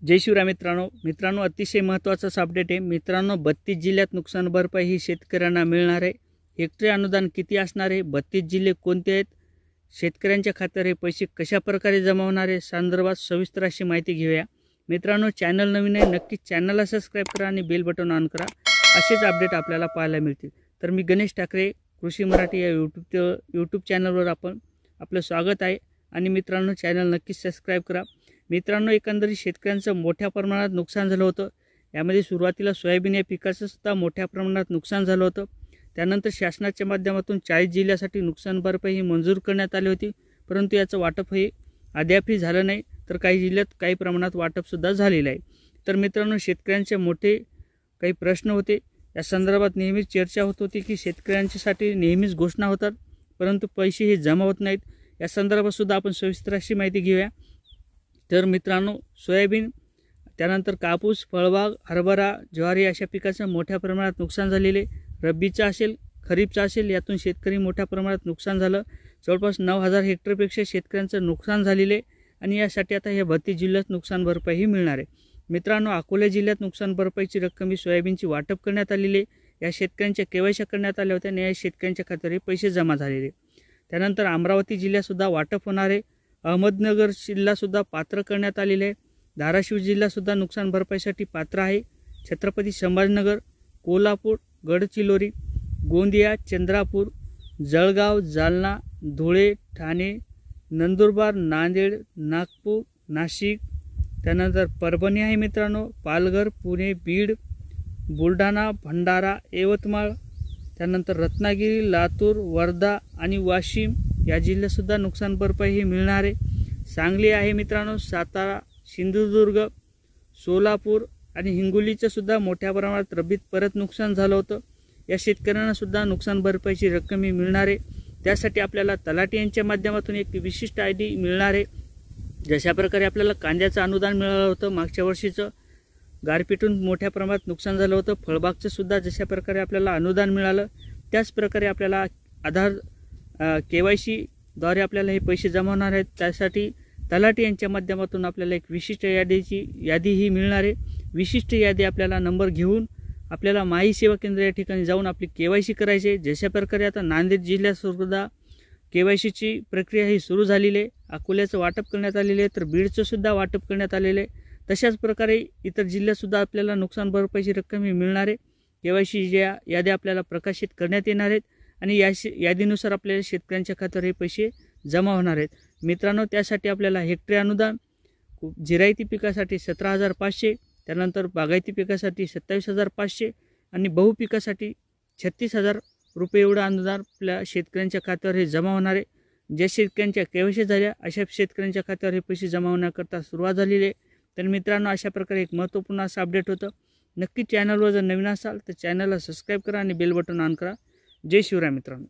जय शिवराय मित्रांनो अतिशय महत्त्वाचा अपडेट आहे मित्रांनो। 32 जिल्ह्यात नुकसान भरपाई ही शेतकऱ्यांना मिळणार आहे। हेक्टरी अनुदान किती असणार आहे, 32 जिल्हे कोणते आहेत, शेतकऱ्यांच्या खात्यावर हे पैसे कशा प्रकारे जमा होणार आहे संदर्भात सविस्तर अशी माहिती घेऊया। मित्रांनो, चॅनल नवीन आहे, नक्की चॅनलला सबस्क्राइब करा आणि बेल बटन ऑन करा, असेच अपडेट आपल्याला पाहायला मिळतील। तर मी गणेश ठाकरे कृषी मराठी या यूट्यूब चॅनलवर आपलं स्वागत आहे आणि मित्रांनो चॅनल नक्की सबस्क्राइब करा। मित्रांनो, एकंदरीत शेतकऱ्यांचं मोठ्या प्रमाणात नुकसान झालं होतं। यामध्ये सुरुवातीला सोयाबीन या पिकाचं सुद्धा मोठ्या प्रमाणात नुकसान झालं होतं। त्यानंतर शासनाच्या माध्यमातून 40 जिल्ह्यासाठी नुकसान भरपाई ही मंजूर करण्यात आली होती, परंतु याचं वाटप हे अद्यापही झालं नाही, तर काही जिल्ह्यात काही प्रमाणात वाटप सुद्धा झालेलं आहे। तर मित्रांनो, शेतकऱ्यांचे मोठे काही प्रश्न होते, या संदर्भात नेहमीच चर्चा होत होती की शेतकऱ्यांच्यासाठी नेहमीच घोषणा होतात परंतु पैसे हे जमा होत नाहीत। या संदर्भात सुद्धा आपण सविस्तर अशी माहिती घेऊया। तर मित्रांनो, सोयाबीन, त्यानंतर कापूस, फळबाग, हरभरा, ज्वारी अशा पिकाचं मोठ्या प्रमाणात नुकसान झालेले, रब्बीचा असेल, खरीपचा असेल, यातून शेतकरी मोठ्या प्रमाणात नुकसान झालं। जवळपास 9000 हेक्टरपेक्षा शेतकऱ्यांचं नुकसान झालेले आणि यासाठी आता या 32 जिल्ह्यात नुकसान भरपाई ही मिळणार आहे। मित्रांनो, अकोला जिल्ह्यात नुकसान भरपाईची रक्कम ही सोयाबीनची वाटप करण्यात आलेली आहे। या शेतकऱ्यांच्या केवायसी करण्यात आल्या होत्या आणि या शेतकऱ्यांच्या खात्यावर पैसे जमा झालेले। त्यानंतर अमरावती जिल्ह्यात सुद्धा वाटप होणार आहे। अहमदनगर जिल्हासुद्धा पात्र करण्यात आलेले आहे। धाराशिव जिल्हासुद्धा नुकसान भरपाईसाठी पात्र आहे। छत्रपती संभाजीनगर, कोल्हापूर, गडचिरोली, गोंदिया, चंद्रपूर, जळगाव, जालना, धुळे, ठाणे, नंदुरबार, नांदेड, नागपूर, नाशिक, त्यानंतर परभणी आहे मित्रांनो, पालघर, पुणे, बीड, बुलढाणा, भंडारा, यवतमाळ, त्यानंतर रत्नागिरी, लातूर, वर्धा आणि वाशिम या जिल्ह्यातसुद्धा नुकसान भरपाई ही मिळणार आहे। सांगली आहे मित्रांनो, सातारा, सिंधुदुर्ग, सोलापूर आणि हिंगोलीचं सुद्धा मोठ्या प्रमाणात रब्बीत परत नुकसान झालं होतं। या शेतकऱ्यांना सुद्धा नुकसान भरपाईची रक्कम ही मिळणार आहे। त्यासाठी आपल्याला तलाठी यांच्या माध्यमातून एक विशिष्ट ID मिळणार आहे। जशा प्रकारे आपल्याला कांद्याचं अनुदान मिळालं होतं, मागच्या वर्षीचं गारपीटून मोठ्या प्रमाणात नुकसान झालं होतं, फळबागचं सुद्धा जशा प्रकारे आपल्याला अनुदान मिळालं, त्याच प्रकारे आपल्याला आधार KYC द्वारे आपल्याला हे पैसे जमा होणार आहेत। त्यासाठी तलाठी यांच्या माध्यमातून आपल्याला एक विशिष्ट यादी ही मिळणार आहे। विशिष्ट यादी आपल्याला नंबर घेऊन आपल्याला माई सेवा केंद्र या ठिकाणी जाऊन आपली KYC करायची आहे। जशा प्रकारे आता नांदेड जिल्ह्यात सुद्धा KYCची प्रक्रिया ही सुरू झालेली आहे। अकोल्याचं वाटप करण्यात आलेले आहे, तर बीडचं सुद्धा वाटप करण्यात आलेलं आहे। तशाच प्रकारे इतर जिल्ह्यात सुद्धा आपल्याला नुकसान भरपाईची रक्कम ही मिळणार आहे। KYC ज्या याद्या आपल्याला प्रकाशित करण्यात येणार आहेत आणि या यादीनुसार आपल्याला शेतकऱ्यांच्या खात्यावर हे पैसे जमा होणार आहेत। मित्रांनो, त्यासाठी आपल्याला हेक्टरी अनुदान जिरायती पिकासाठी 17500, त्यानंतर बागायती पिकासाठी 27500 आणि बहुपिकासाठी 36000 रुपये एवढं अनुदान आपल्या शेतकऱ्यांच्या खात्यावर हे जमा होणार आहे। ज्या शेतकऱ्यांच्या KYC झाल्या अशा शेतकऱ्यांच्या खात्यावर हे पैसे जमा होण्याकरता सुरुवात झालेली आहे। तर मित्रांनो, अशा प्रकारे एक महत्त्वपूर्ण असं अपडेट होतं। नक्की चॅनलवर जर नवीन असाल तर चॅनलला सबस्क्राइब करा आणि बेल बटन ऑन करा। जय शिवराय मित्रांनो।